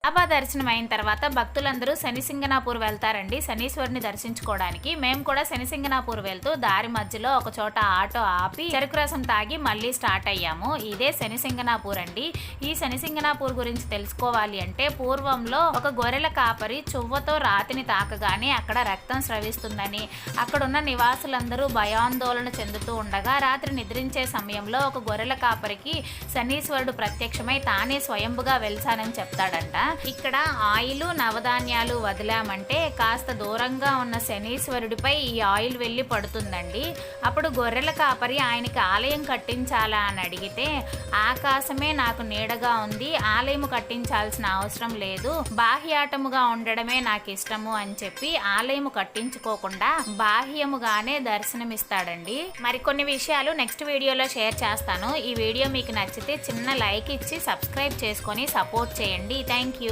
బాబా దర్శనం అయిన తర్వాత భక్తులందరూ శనిసింగనాపూర్ వెళ్తారండి శనీశ్వరుని దర్శించుకోవడానికి. మేము కూడా శనిసింగనాపూర్ వెళ్తూ దారి మధ్యలో ఒక చోట ఆటో ఆపి చెరుకు రసం తాగి మళ్ళీ స్టార్ట్ అయ్యాము. ఇదే శనిసింగనాపూర్ అండి. ఈ శనిసింగనాపూర్ గురించి తెలుసుకోవాలి అంటే పూర్వంలో ఒక గొర్రెల కాపరి చువ్వతో రాతిని తాకగానే అక్కడ రక్తం స్రవిస్తుందని, అక్కడున్న నివాసులందరూ భయాందోళన చెందుతూ ఉండగా రాత్రి నిద్రించే సమయంలో ఒక గొర్రెల కాపరికి శనీశ్వరుడు ప్రత్యక్షమై తానే స్వయంభుగా వెలిసానని చెప్తాడంట. ఇక్కడ ఆయిల్ నవధాన్యాలు వదిలామంటే కాస్త దూరంగా ఉన్న శనీశ్వరుడిపై ఈ ఆయిల్ వెళ్ళి పడుతుందండి. అప్పుడు గొర్రెల కాపరి ఆయనకి ఆలయం కట్టించాలా అని అడిగితే, ఆకాశమే నాకు నీడగా ఉంది, ఆలయం కట్టించాల్సిన అవసరం లేదు, బాహ్యాటముగా ఉండడమే నాకు ఇష్టము అని చెప్పి ఆలయం కట్టించుకోకుండా బాహ్యముగానే దర్శనమిస్తాడండి. మరికొన్ని విషయాలు నెక్స్ట్ వీడియోలో షేర్ చేస్తాను. ఈ వీడియో మీకు నచ్చితే చిన్న లైక్ ఇచ్చి సబ్స్క్రైబ్ చేసుకొని సపోర్ట్ చేయండి. Thank you.